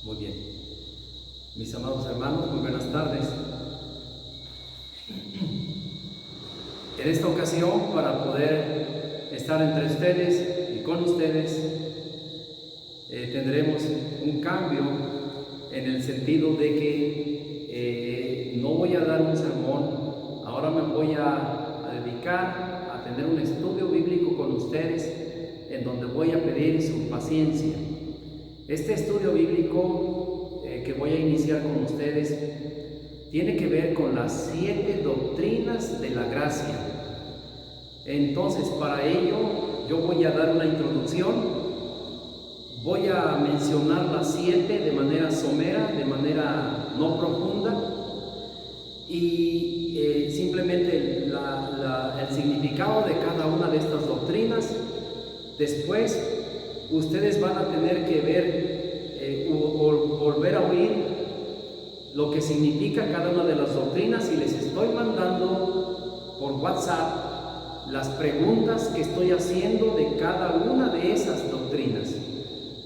Muy bien. Mis amados hermanos, muy buenas tardes. En esta ocasión, para poder estar entre ustedes y con ustedes, tendremos un cambio en el sentido de que no voy a dar un sermón, ahora me voy a dedicar a tener un estudio bíblico con ustedes, en donde voy a pedir su paciencia. Este estudio bíblico que voy a iniciar con ustedes tiene que ver con las 7 doctrinas de la gracia. Entonces, para ello, yo voy a dar una introducción, voy a mencionar las 7 de manera somera, de manera no profunda, y simplemente el significado de cada una de estas doctrinas. Después, ustedes van a tener que ver o volver a oír lo que significa cada una de las doctrinas, y les estoy mandando por WhatsApp las preguntas que estoy haciendo de cada una de esas doctrinas.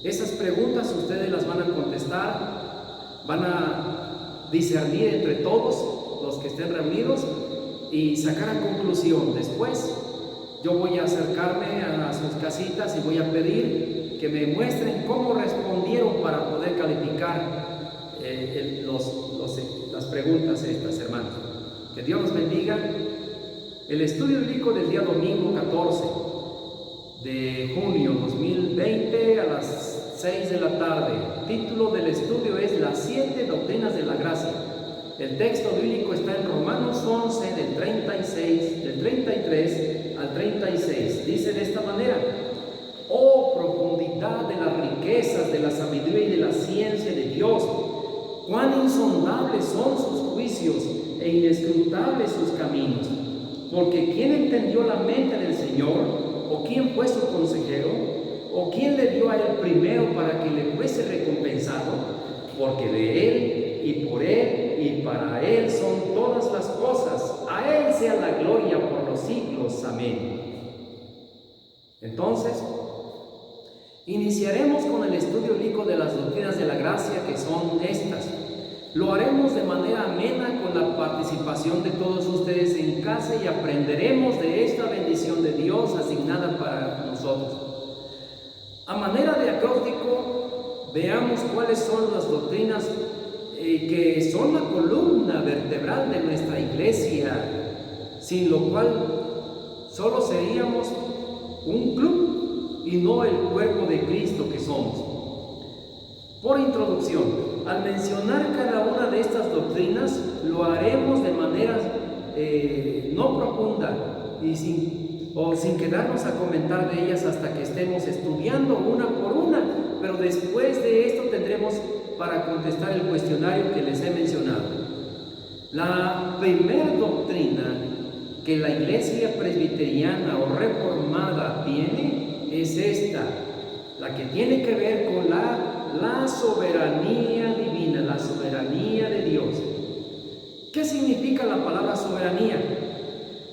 Esas preguntas ustedes las van a contestar, van a discernir entre todos los que estén reunidos y sacar a conclusión. Después yo voy a acercarme a sus casitas y voy a pedir que me muestren cómo respondieron para poder calificar las preguntas estas, hermanos. Que Dios los bendiga. El estudio bíblico del día domingo 14 de junio 2020 a las 6 de la tarde. El título del estudio es Las 7 doctrinas de la gracia. El texto bíblico está en Romanos 11 del 33 al 36. Dice de esta manera: oh profundidad de las riquezas, de la sabiduría y de la ciencia de Dios, cuán insondables son sus juicios e inescrutables sus caminos. Porque ¿quién entendió la mente del Señor? ¿O quién fue su consejero? ¿O quién le dio a él primero para que le fuese recompensado? Porque de él y por él y para él son todas las cosas. A él sea la gloria por los siglos. Amén. Entonces, iniciaremos con el estudio bíblico de las doctrinas de la gracia, que son estas. Lo haremos de manera amena con la participación de todos ustedes en casa, y aprenderemos de esta bendición de Dios asignada para nosotros. A manera de acróstico, veamos cuáles son las doctrinas que son la columna vertebral de nuestra iglesia, sin lo cual solo seríamos un club y no el cuerpo de Cristo que somos. Por introducción, al mencionar cada una de estas doctrinas, lo haremos de manera no profunda y sin quedarnos a comentar de ellas hasta que estemos estudiando una por una, pero después de esto tendremos para contestar el cuestionario que les he mencionado. La primera doctrina que la iglesia presbiteriana o reformada tiene es esta, la que tiene que ver con la soberanía divina, la soberanía de Dios. ¿Qué significa la palabra soberanía?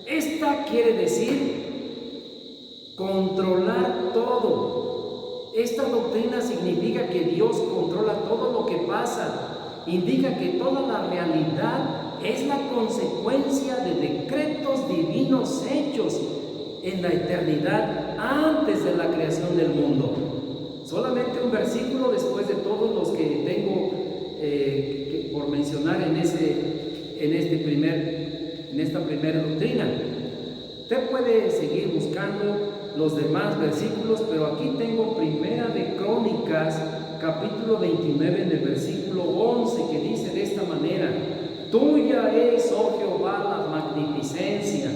Esta quiere decir controlar todo. Esta doctrina significa que Dios controla todo lo que pasa. Indica que toda la realidad es la consecuencia de decretos divinos hechos en la eternidad antes de la creación del mundo. Solamente un versículo después de todos los que tengo por mencionar en esta primera doctrina. Usted puede seguir buscando los demás versículos, pero aquí tengo Primera de Crónicas, capítulo 29, en el versículo 11, que dice de esta manera: tuya es, oh Jehová, la magnificencia,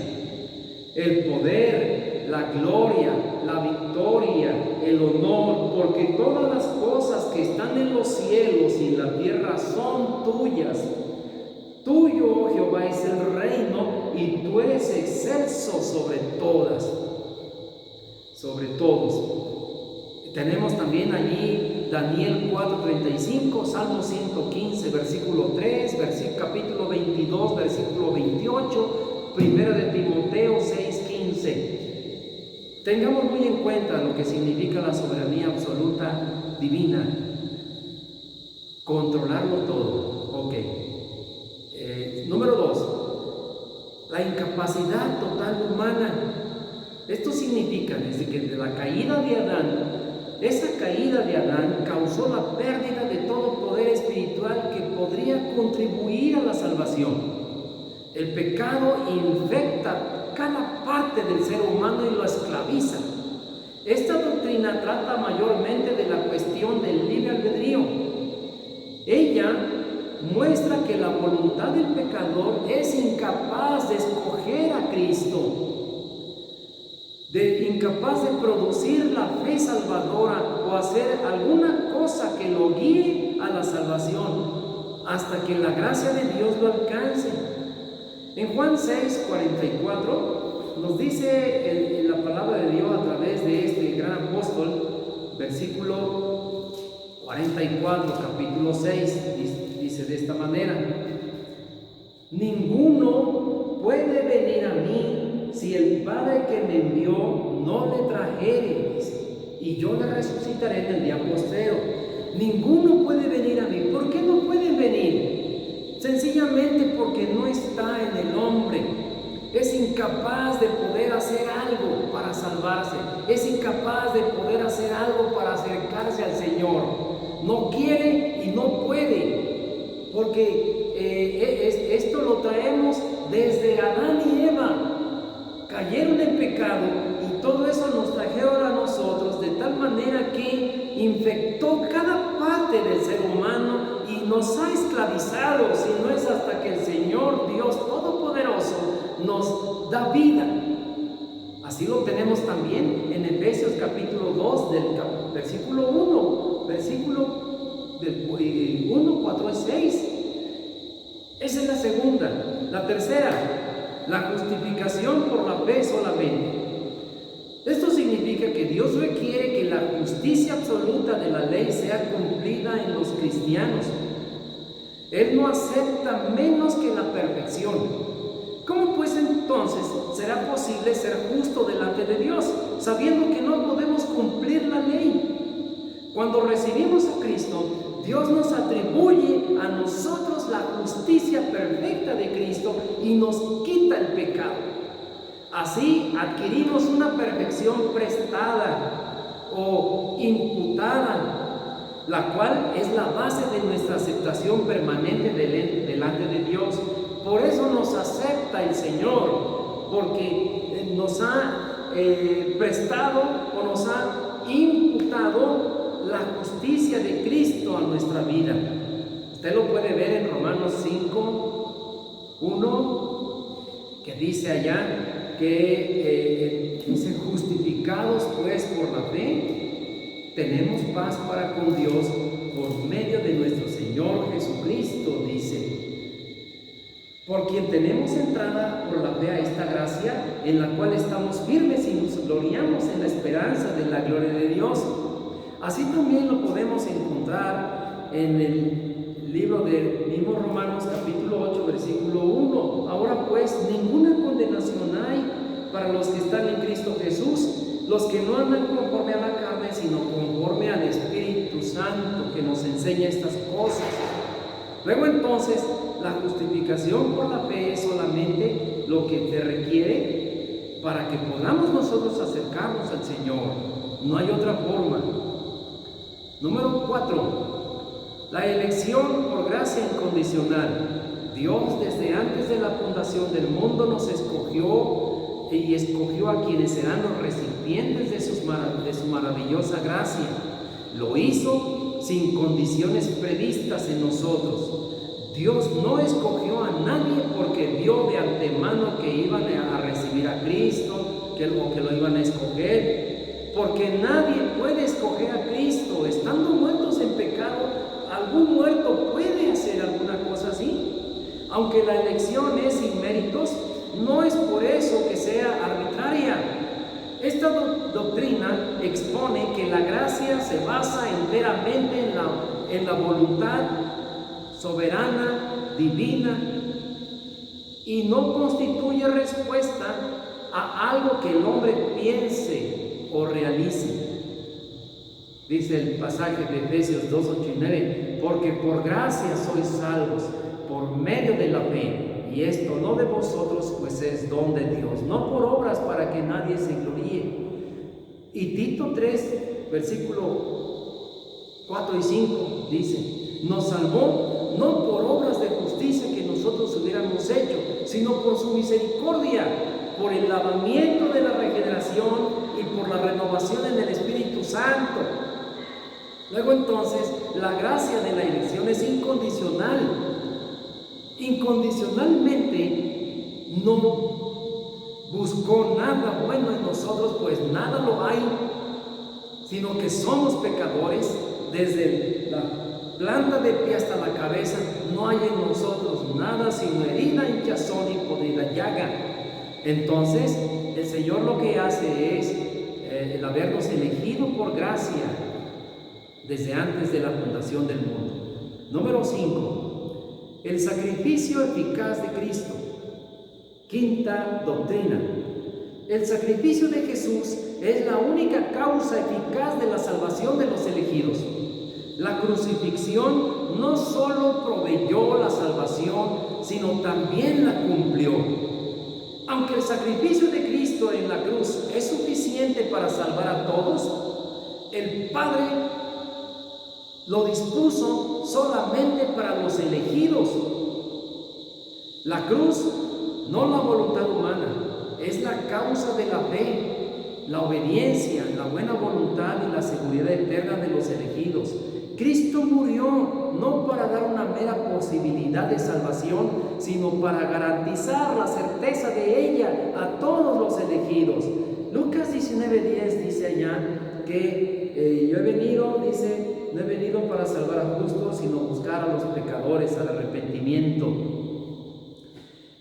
el poder, la gloria, la victoria, el honor, porque todas las cosas que están en los cielos y en la tierra son tuyas. Tuyo, oh Jehová, es el reino, y tú eres excelso sobre todas, sobre todos. Tenemos también allí Daniel 4:35, Salmo 115, versículo 3, capítulo 22, versículo 28, Primera de Timoteo 6:15. Tengamos muy en cuenta lo que significa la soberanía absoluta divina. controlarlo todo. Ok. Número 2, la incapacidad total humana. Esto significa desde que de la caída de Adán, esa caída de Adán causó la pérdida de todo poder espiritual que podría contribuir a la salvación. El pecado infecta cada parte del ser humano y lo esclaviza. Esta doctrina trata mayormente de la cuestión del libre albedrío. Ella muestra que la voluntad del pecador es incapaz de escoger a Cristo, incapaz de producir la fe salvadora o hacer alguna cosa que lo guíe a la salvación hasta que la gracia de Dios lo alcance. En Juan 6:44 nos dice la palabra de Dios a través de este gran apóstol, versículo 44, capítulo 6, dice de esta manera: ninguno puede venir a mí si el Padre que me envió no le trajere, dice, y yo le resucitaré en el día postrero. Ninguno puede venir a mí. ¿Por qué no pueden venir? Sencillamente porque no está en el hombre. Es incapaz de poder hacer algo para salvarse. Es incapaz de poder hacer algo para acercarse al Señor. No quiere y no puede, porque esto lo traemos desde Adán y Eva. Cayeron en pecado y todo eso nos trajeron a nosotros de tal manera que infectó cada parte del ser humano y nos ha esclavizado, si no es hasta que el Señor Dios Todopoderoso nos da vida. Así lo tenemos también en Efesios capítulo 2 del versículo 1, 4 y 6. Esa es la segunda. La tercera, la justificación por la fe solamente. Esto significa que Dios requiere que la justicia absoluta de la ley sea cumplida en los cristianos. Él no acepta menos que la perfección. ¿Cómo pues entonces será posible ser justo delante de Dios, sabiendo que no podemos cumplir la ley? Cuando recibimos a Cristo, Dios nos atribuye a nosotros la justicia perfecta de Cristo y nos quita el pecado. Así adquirimos una perfección prestada o imputada, la cual es la base de nuestra aceptación permanente delante de Dios. Por eso nos acepta el Señor, porque nos ha prestado o nos ha imputado la justicia de Cristo a nuestra vida. Usted lo puede ver en Romanos 5:1, que dice allá que dice: justificados pues por la fe, tenemos paz para con Dios por medio de nuestro Señor Jesucristo, dice, por quien tenemos entrada por la fe a esta gracia, en la cual estamos firmes y nos gloriamos en la esperanza de la gloria de Dios. Así también lo podemos encontrar en el libro del mismo Romanos capítulo 8 versículo 1. Ahora pues ninguna condenación hay para los que están en Cristo Jesús, los que no andan conforme a la carne, sino conforme al Espíritu Santo, que nos enseña estas cosas. Luego entonces, la justificación por la fe es solamente lo que te requiere para que podamos nosotros acercarnos al Señor. No hay otra forma. Número 4, la elección por gracia incondicional. Dios desde antes de la fundación del mundo nos escogió y escogió a quienes serán los recipientes de su maravillosa gracia. Lo hizo sin condiciones previstas en nosotros. Dios no escogió a nadie porque vio de antemano que iban a recibir a Cristo, que lo iban a escoger. Porque nadie puede escoger a Cristo. Estando muertos en pecado, algún muerto puede hacer alguna cosa así. Aunque la elección es sin méritos, no es por eso que sea arbitraria. Esta doctrina expone que la gracia se basa enteramente en la voluntad soberana, divina, y no constituye respuesta a algo que el hombre piense o realice. Dice el pasaje de Efesios 2, 8 y 9, porque por gracia sois salvos, por medio de la fe, y esto no de vosotros, pues es don de Dios, no por obras para que nadie se gloríe. Y Tito 3, versículo 4 y 5 dice, nos salvó no por obras de justicia que nosotros hubiéramos hecho, sino por su misericordia, por el lavamiento de la regeneración y por la renovación en el Espíritu Santo. Luego entonces, la gracia de la elección es incondicional. Incondicionalmente no buscó nada bueno en nosotros, pues nada lo hay, sino que somos pecadores. Desde la planta de pie hasta la cabeza no hay en nosotros nada sino herida, hinchazón y podrida llaga. Entonces el Señor lo que hace es el habernos elegido por gracia desde antes de la fundación del mundo. Número 5, el sacrificio eficaz de Cristo. Quinta doctrina: el sacrificio de Jesús es la única causa eficaz de la salvación de los elegidos. La crucifixión no solo proveyó la salvación, sino también la cumplió. Aunque el sacrificio de Cristo en la cruz es suficiente para salvar a todos, el Padre lo dispuso solamente para los elegidos. La cruz, no la voluntad humana, es la causa de la fe, la obediencia, la buena voluntad y la seguridad eterna de los elegidos. Cristo murió no para dar una mera posibilidad de salvación, sino para garantizar la certeza de ella a todos los elegidos. Lucas 19:10 dice allá que yo he venido, dice, no he venido para salvar a justos, sino buscar a los pecadores al arrepentimiento.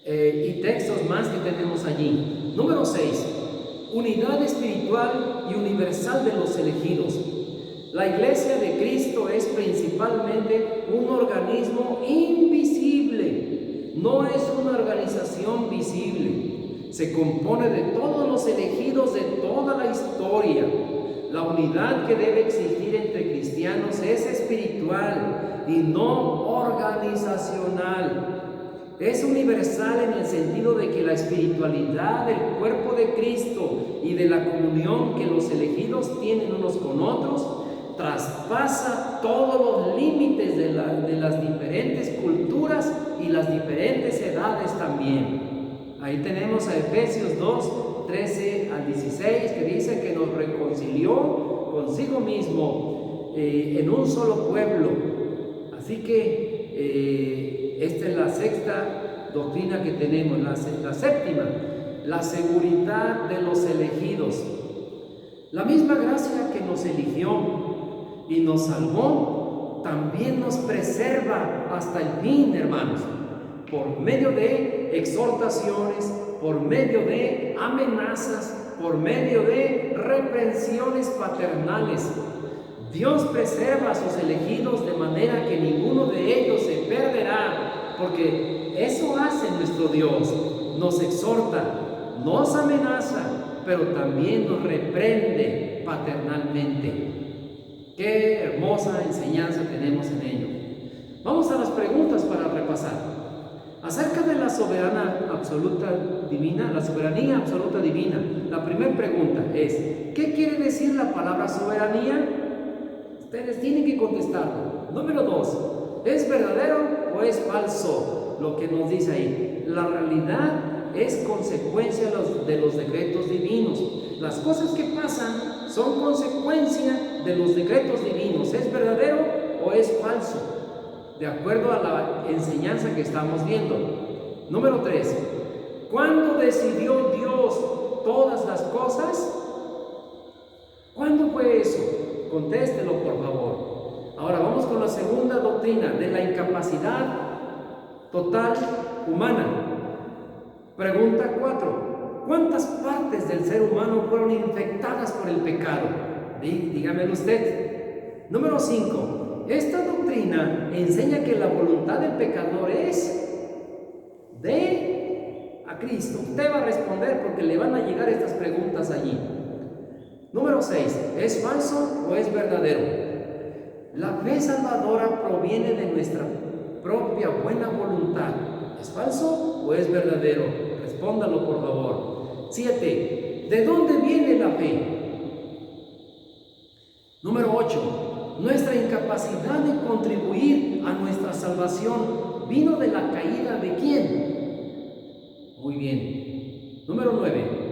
Y textos más que tenemos allí. Número 6, unidad espiritual y universal de los elegidos. La Iglesia de Cristo es principalmente un organismo invisible, no es una organización visible. Se compone de todos los elegidos de toda la historia. La unidad que debe existir entre cristianos es espiritual y no organizacional. Es universal en el sentido de que la espiritualidad del cuerpo de Cristo y de la comunión que los elegidos tienen unos con otros traspasa todos los límites de las diferentes culturas y las diferentes edades también. Ahí tenemos a Efesios 2, 13 al 16, que dice que nos reconcilió consigo mismo en un solo pueblo. Así que esta es la sexta doctrina que tenemos. La séptima, la seguridad de los elegidos. La misma gracia que nos eligió y nos salvó, también nos preserva hasta el fin, hermanos, por medio de exhortaciones, por medio de amenazas, por medio de reprensiones paternales. Dios preserva a sus elegidos de manera que ninguno de ellos se perderá, porque eso hace nuestro Dios. Nos exhorta, nos amenaza, pero también nos reprende paternalmente. Qué hermosa enseñanza tenemos en ello. Vamos a las preguntas para repasar. Acerca de la soberanía absoluta divina, la primera pregunta es: ¿qué quiere decir la palabra soberanía? Ustedes tienen que contestarlo. Número 2, ¿es verdadero o es falso lo que nos dice ahí? La realidad es consecuencia de los decretos divinos. Las cosas que pasan son consecuencia de los decretos divinos. ¿Es verdadero o es falso? De acuerdo a la enseñanza que estamos viendo. Número 3, ¿cuándo decidió Dios todas las cosas? ¿Cuándo fue eso? Contéstelo, por favor. Ahora vamos con la segunda doctrina de la incapacidad total humana. Pregunta 4. ¿Cuántas partes del ser humano fueron infectadas por el pecado? Dígamelo usted. Número 5. Esta doctrina enseña que la voluntad del pecador es a Cristo. Usted va a responder porque le van a llegar estas preguntas allí. Número 6, ¿es falso o es verdadero? La fe salvadora proviene de nuestra propia buena voluntad. ¿Es falso o es verdadero? Respóndalo, por favor. 7, ¿de dónde viene la fe? Número 8, nuestra incapacidad de contribuir a nuestra salvación vino de la caída ¿de quién? Muy bien. Número 9,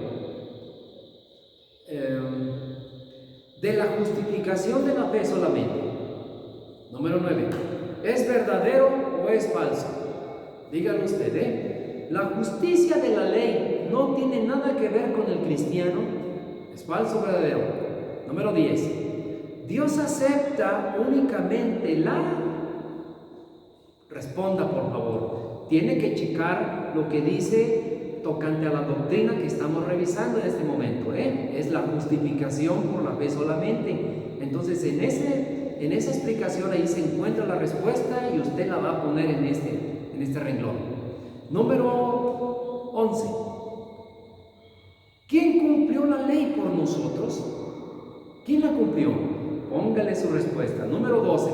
de la justificación de la fe solamente. Número 9, ¿es verdadero o es falso? Dígalo usted, ¿eh? La justicia de la ley no tiene nada que ver con el cristiano. ¿Es falso o verdadero? Número 10, ¿Dios acepta únicamente la? Responda, por favor. Tiene que checar lo que dice tocante a la doctrina que estamos revisando en este momento, ¿eh? Es la justificación por la fe solamente. Entonces, en esa explicación ahí se encuentra la respuesta y usted la va a poner en este renglón. Número 11. ¿Quién cumplió la ley por nosotros? ¿Quién la cumplió? Póngale su respuesta. Número 12.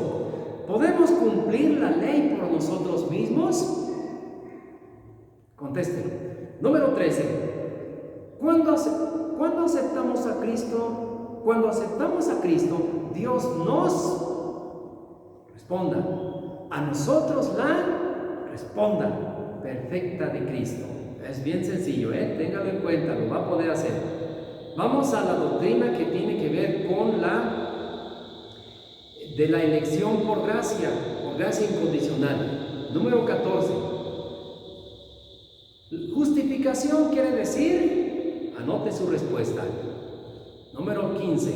¿Podemos cumplir la ley por nosotros mismos? Contéstelo. Número 13. ¿Cuándo aceptamos a Cristo? Cuando aceptamos a Cristo, Dios nos responda. A nosotros la responda perfecta de Cristo. Es bien sencillo, téngalo en cuenta, lo va a poder hacer. Vamos a la doctrina que tiene que ver con de la elección por gracia incondicional. Número 14. Justificación quiere decir, anote su respuesta. Número 15.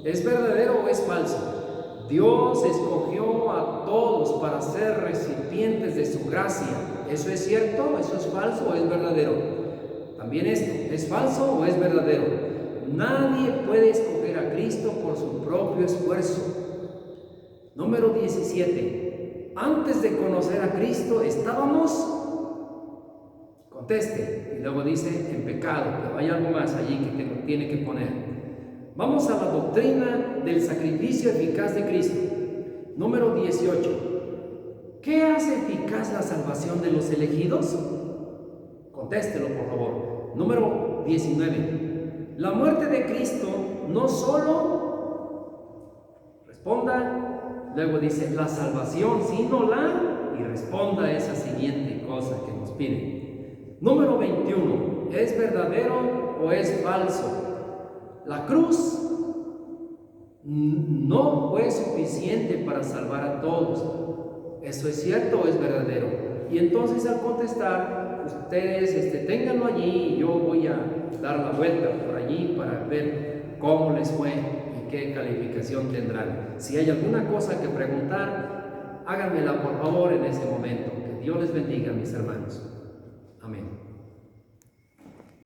¿Es verdadero o es falso? Dios escogió a todos para ser recipientes de su gracia. ¿Eso es cierto? ¿Eso es falso o es verdadero? También esto, ¿es falso o es verdadero? Nadie puede escoger a Cristo por su propio esfuerzo. Número 17. Antes de conocer a Cristo estábamos, conteste, y luego dice en pecado, pero hay algo más allí que tiene que poner. Vamos a la doctrina del sacrificio eficaz de Cristo. Número 18. ¿Qué hace eficaz la salvación de los elegidos? Contéstelo, por favor. Número 19. La muerte de Cristo no solo, responda, luego dice la salvación, sino y responda esa siguiente cosa que nos pide. Número 21. ¿Es verdadero o es falso? La cruz no fue suficiente para salvar a todos. ¿Eso es cierto o es verdadero? Y entonces al contestar, ustedes ténganlo allí y yo voy a dar la vuelta por allí para ver cómo les fue y qué calificación tendrán. Si hay alguna cosa que preguntar, háganmela por favor en ese momento. Que Dios les bendiga, mis hermanos. Amén.